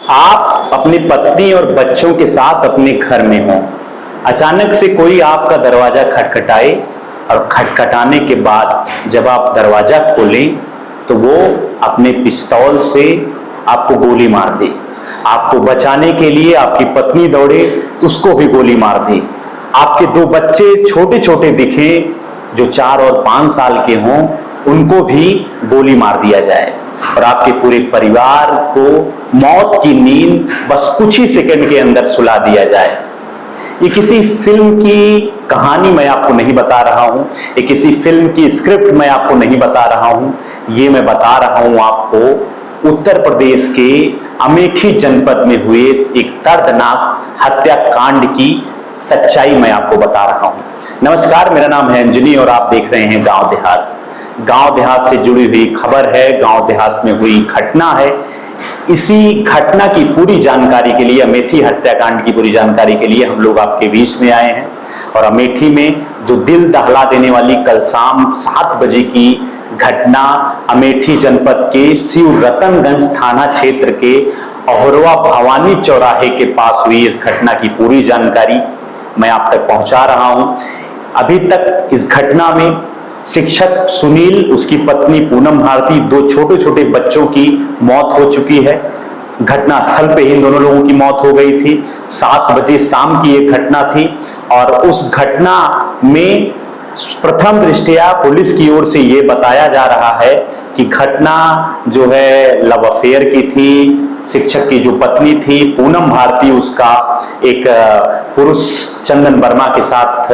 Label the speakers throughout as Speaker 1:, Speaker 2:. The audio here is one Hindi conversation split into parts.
Speaker 1: आप अपनी पत्नी और बच्चों के साथ अपने घर में हो, अचानक से कोई आपका दरवाजा खटखटाए और खटखटाने के बाद जब आप दरवाजा खोलें तो वो अपने पिस्तौल से आपको गोली मार दे। आपको बचाने के लिए आपकी पत्नी दौड़े, उसको भी गोली मार दे। आपके दो बच्चे छोटे छोटे दिखें जो 4 और 5 साल के हों, उनको भी गोली मार दिया जाए और आपके पूरे परिवार को मौत की नींद बस कुछ ही सेकंड के अंदर सुला दिया जाए। ये किसी फिल्म की कहानी मैं आपको नहीं बता रहा हूं, ये किसी फिल्म की स्क्रिप्ट मैं आपको नहीं बता रहा हूं, ये मैं बता रहा हूं आपको उत्तर प्रदेश के अमेठी जनपद में हुए एक दर्दनाक हत्याकांड की सच्चाई मैं आपको बता रहा हूं। नमस्कार, मेरा नाम है अंजनी और आप देख रहे हैं गांव देहात। गांव देहात से जुड़ी हुई खबर है, गांव देहात में हुई घटना है। इसी घटना की पूरी जानकारी के लिए, अमेठी हत्याकांड की पूरी जानकारी के लिए हम लोग आपके बीच में आए हैं। और अमेठी में जो दिल दहला देने वाली कल शाम 7 बजे की घटना, अमेठी जनपद के शिवरतनगंज थाना क्षेत्र के अहोरवा भवानी चौराहे के पास हुई इस घटना की पूरी जानकारी मैं आप तक पहुंचा रहा हूं। अभी तक इस घटना में शिक्षक सुनील, उसकी पत्नी पूनम भारती, 2 छोटे छोटे बच्चों की मौत हो चुकी है। घटना स्थल पे इन दोनों लोगों की मौत हो गई थी। 7 बजे शाम की एक घटना थी और उस घटना में प्रथम दृष्टया पुलिस की ओर से ये बताया जा रहा है कि घटना जो है लव अफेयर की थी। शिक्षक की जो पत्नी थी पूनम भारती, उसका एक पुरुष चंदन वर्मा के साथ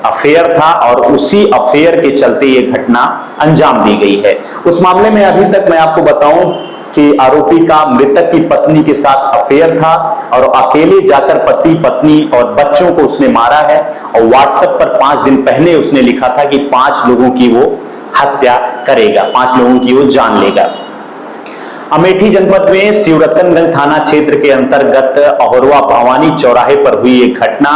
Speaker 1: अफेयर था और उसी अफेयर के चलते ये घटना अंजाम दी गई है। उस मामले में अभी तक मैं आपको बताऊं कि आरोपी का मृतक की पत्नी के साथ अफेयर था और अकेले जाकर पति, पत्नी और बच्चों को उसने मारा है और व्हाट्सएप पर 5 दिन पहले उसने लिखा था कि 5 लोगों की वो हत्या करेगा, 5 लोगों की वो जान लेगा। अमेठी जनपद में शिवरतनगंज थाना क्षेत्र के अंतर्गत अहोरवा भवानी चौराहे पर हुई एक घटना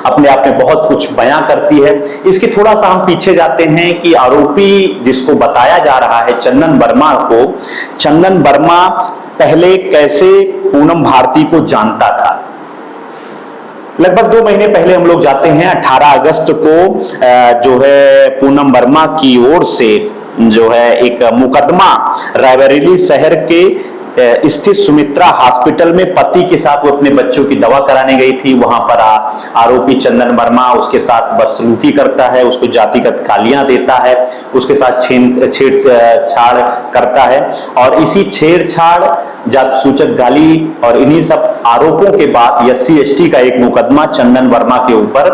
Speaker 1: अपने आप में बहुत कुछ बयां करती है। इसके थोड़ा सा हम पीछे जाते हैं कि आरोपी जिसको बताया जा रहा है चंदन वर्मा को, चंदन वर्मा पहले कैसे पूनम भारती को जानता था। लगभग 2 महीने पहले हम लोग जाते हैं। 18 अगस्त को जो है पूनम वर्मा की ओर से जो है एक मुकदमा रायबरेली शहर के स्थित सुमित्रा हॉस्पिटल में पति के साथ वो अपने बच्चों की दवा कराने गई थी। वहां पर आरोपी चंदन वर्मा उसके साथ बदसलूकी करता है, उसको जातिगत गालियां देता है, उसके साथ छेड़छाड़ करता है और इसी छेड़छाड़, जात सूचक गाली और इन्हीं सब आरोपों के बाद SC/ST का एक मुकदमा चंदन वर्मा के ऊपर,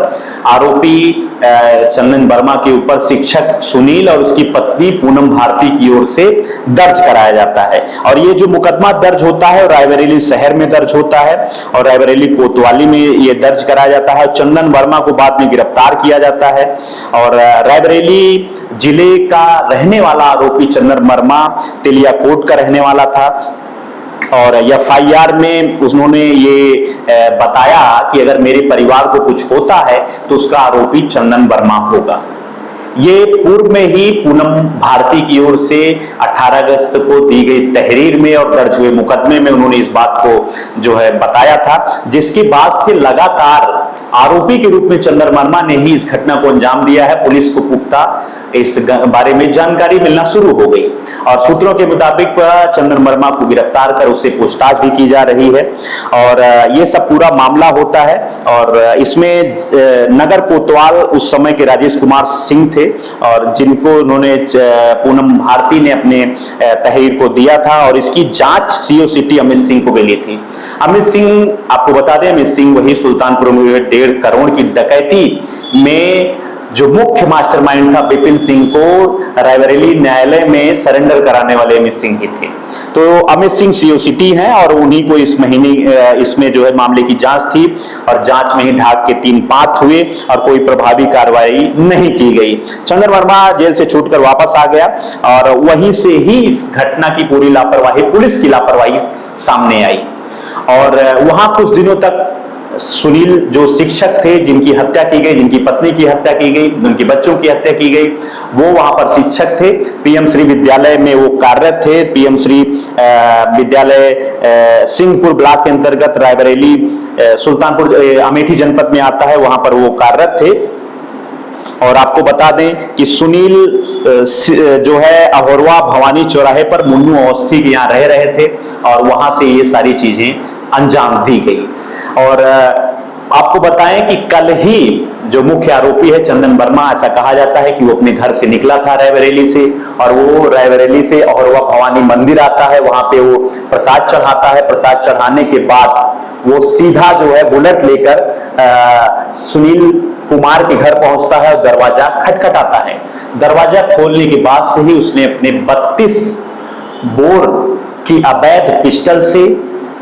Speaker 1: आरोपी चंदन वर्मा के ऊपर शिक्षक सुनील और उसकी पत्नी पूनम भारती की ओर से दर्ज कराया जाता है। और ये जो मुकदमा दर्ज होता है रायबरेली शहर में दर्ज होता है और रायबरेली कोतवाली में ये दर्ज कराया जाता है। चंदन वर्मा को बाद में गिरफ्तार किया जाता है और रायबरेली जिले का रहने वाला आरोपी चंदन वर्मा तेलियाकोट का रहने वाला था और FIR में उन्होंने ये बताया कि अगर मेरे परिवार को कुछ होता है तो उसका आरोपी चंदन वर्मा होगा। ये पूर्व में ही पूनम भारती की ओर से 18 अगस्त को दी गई तहरीर में और दर्ज हुए मुकदमे में उन्होंने इस बात को जो है बताया था, जिसके बाद से लगातार आरोपी के रूप में चंदन वर्मा ने ही इस घटना को अंजाम दिया है। पुलिस को पुख्ता इस बारे में जानकारी मिलना शुरू हो गई और सूत्रों के मुताबिक चंदन वर्मा को गिरफ्तार कर उससे पूछताछ भी की जा रही है और ये सब पूरा मामला होता है। और इसमें नगर कोतवाल उस समय के राजेश कुमार सिंह थे और जिनको उन्होंने पूनम भारती ने अपने तहरीर को दिया था और इसकी जांच CO सिटी अमित सिंह को मिली थी। अमित सिंह, आपको बता दें, अमित सिंह वही सुल्तानपुर में 1.5 करोड़ की डकैती में जो मुख्य मास्टरमाइंड था विपिन सिंह को रायबरेली न्यायालय में सरेंडर कराने वाले अमित सिंह ही थे। तो अमित सिंह CO सिटी हैं और उन्हीं को इस महीने इसमें जो है मामले की जांच थी और जांच में ही ढाक के 3 पात हुए और कोई प्रभावी कार्रवाई नहीं की गई। चंदन वर्मा जेल से छूटकर वापस आ गया और वहीं से ही इस घटना की पूरी लापरवाही, पुलिस की लापरवाही सामने आई और वहां कुछ दिनों तक सुनील जो शिक्षक थे, जिनकी हत्या की गई, जिनकी पत्नी की हत्या की गई, जिनके बच्चों की हत्या की गई, वो वहां पर शिक्षक थे। पीएम श्री विद्यालय में वो कार्यरत थे। पीएम श्री विद्यालय सिंहपुर ब्लॉक के अंतर्गत रायबरेली सुल्तानपुर अमेठी जनपद में आता है, वहां पर वो कार्यरत थे। और आपको बता दें कि सुनील जो है अहोरवा भवानी चौराहे पर मुन्नू अवस्थी के यहाँ रह रहे थे और वहां से ये सारी चीजें अंजाम दी गई। और आपको बताएं कि कल ही जो मुख्य आरोपी है चंदन वर्मा, ऐसा कहा जाता है कि वो अपने घर से निकला था रायबरेली से, और वो रायबरेली से अहोरवा भवानी मंदिर आता है, वहां पे वो प्रसाद चढ़ाता है। प्रसाद चढ़ाने के बाद वो सीधा जो है बुलेट लेकर सुनील कुमार के घर पहुंचता है और दरवाजा खटखटाता है। दरवाजा खोलने के बाद से ही उसने अपने 32 बोर की अवैध पिस्टल से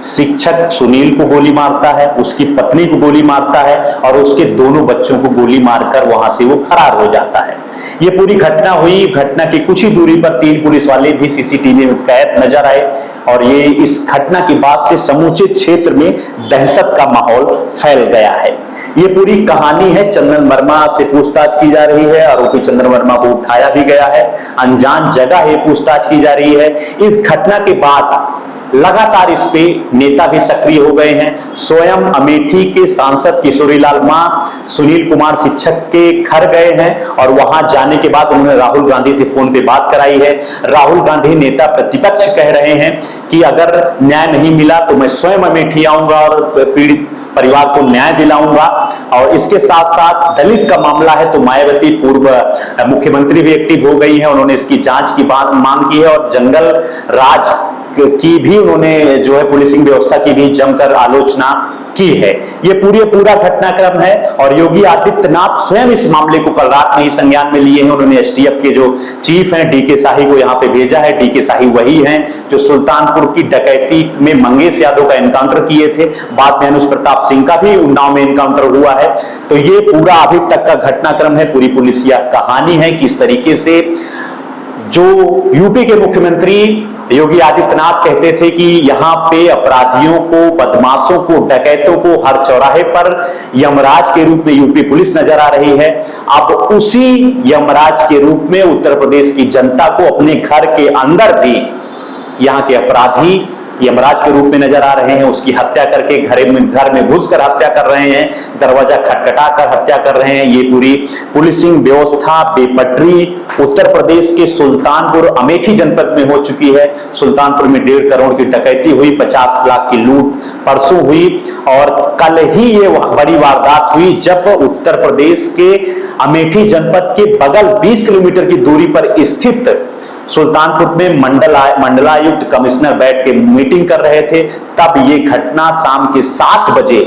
Speaker 1: शिक्षक सुनील को गोली मारता है, उसकी पत्नी को गोली मारता है और उसके दोनों बच्चों को गोली मारकर वहां से वो फरार हो जाता है। ये पूरी घटना हुई। घटना की कुछ ही दूरी पर 3 पुलिस वाले भी सीसीटीवी में कैद नजर आए और ये इस घटना के बाद से समूचे क्षेत्र में दहशत का माहौल फैल गया है। ये पूरी कहानी है। चंदन वर्मा से पूछताछ की जा रही है, आरोपी चंदन वर्मा को उठाया भी गया है, अनजान जगह है पूछताछ की जा रही है। इस घटना के बाद लगातार इस पे नेता भी सक्रिय हो गए हैं। स्वयं अमेठी के सांसद किशोरीलाल मां सुनील कुमार शिक्षक के घर गए हैं और वहां जाने के बाद उन्होंने राहुल गांधी से फोन पे बात कराई है। राहुल गांधी नेता प्रतिपक्ष कह रहे हैं कि अगर न्याय नहीं मिला तो मैं स्वयं अमेठी आऊंगा और पीड़ित परिवार को न्याय दिलाऊंगा। और इसके साथ साथ दलित का मामला है तो मायावती पूर्व मुख्यमंत्री भी एक्टिव हो गई है, उन्होंने इसकी जांच की बात मांग की है और जंगल राज की भी उन्होंने जो है पुलिसिंग व्यवस्था की भी जमकर आलोचना की है। ये पूरा घटनाक्रम है और योगी आदित्यनाथ स्वयं इस मामले को कल रात में ही संज्ञान में लिए हैं। उन्होंने एसटीएफ के जो चीफ हैं डीके शाही को यहाँ पे भेजा है। डीके शाही वही हैं जो सुल्तानपुर की डकैती में मंगेश यादव का एनकाउंटर किए थे, बाद में अनुज प्रताप सिंह का भी उन्नाव में एनकाउंटर हुआ है। तो ये पूरा अभी तक का घटनाक्रम है, पूरी पुलिसिया कहानी है किस तरीके से जो यूपी के मुख्यमंत्री योगी आदित्यनाथ कहते थे कि यहां पे अपराधियों को, बदमाशों को, डकैतों को हर चौराहे पर यमराज के रूप में यूपी पुलिस नजर आ रही है। अब उसी यमराज के रूप में उत्तर प्रदेश की जनता को अपने घर के अंदर भी यहां के अपराधी यमराज के रूप में नजर आ रहे हैं। उसकी हत्या करके घर में घुसकर हत्या कर रहे हैं, दरवाजा खटखटा कर हत्या कर रहे हैं। ये पूरी पुलिसिंग व्यवस्था बेपटरी उत्तर प्रदेश के सुल्तानपुर अमेठी जनपद में हो चुकी है। सुल्तानपुर में 1.5 करोड़ की डकैती हुई, 50 लाख की लूट परसों हुई और कल ही ये बड़ी वारदात हुई जब उत्तर प्रदेश के अमेठी जनपद के बगल 20 किलोमीटर की दूरी पर स्थित सुल्तानपुर में मंडलायुक्त कमिश्नर बैठ के मीटिंग कर रहे थे। तब ये घटना शाम के 7 बजे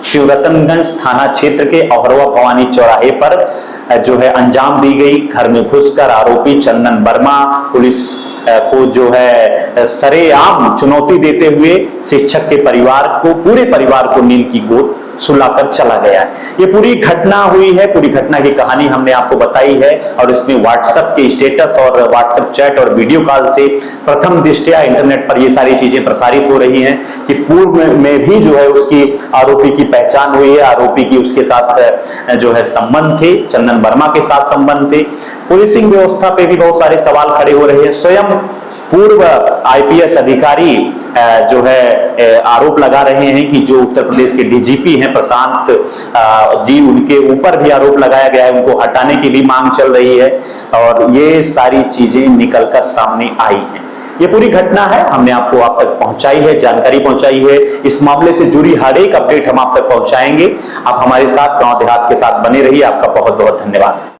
Speaker 1: शिवरतनगंज थाना क्षेत्र के अहोरवा भवानी चौराहे पर जो है अंजाम दी गई। घर में घुसकर आरोपी चंदन वर्मा पुलिस को जो है सरेआम चुनौती देते हुए शिक्षक के परिवार को, पूरे परिवार को नील की गोद सुलाकर चला गया है। ये पूरी घटना हुई है, पूरी घटना की कहानी हमने आपको बताई है और इसमें व्हाट्सएप के स्टेटस और व्हाट्सएप चैट और वीडियो कॉल से प्रथम दृष्टया इंटरनेट पर ये सारी चीजें प्रसारित हो रही हैं कि पूर्व में भी जो है उसकी आरोपी की पहचान हुई है, आरोपी की उसके साथ जो है संबंध थे, चंदन वर्मा के साथ संबंध थे। पुलिसिंग व्यवस्था पे भी बहुत सारे सवाल खड़े हो रहे हैं। स्वयं पूर्व आईपीएस अधिकारी जो है आरोप लगा रहे हैं कि जो उत्तर प्रदेश के डीजीपी हैं प्रशांत जी, उनके ऊपर भी आरोप लगाया गया है, उनको हटाने की भी मांग चल रही है और ये सारी चीजें निकलकर सामने आई हैं। ये पूरी घटना है, हमने आपको आप तक पहुंचाई है, जानकारी पहुंचाई है। इस मामले से जुड़ी हर एक अपडेट हम आप तक पहुंचाएंगे। आप हमारे साथ गांव देहात के साथ बने रहिए। आपका बहुत बहुत धन्यवाद।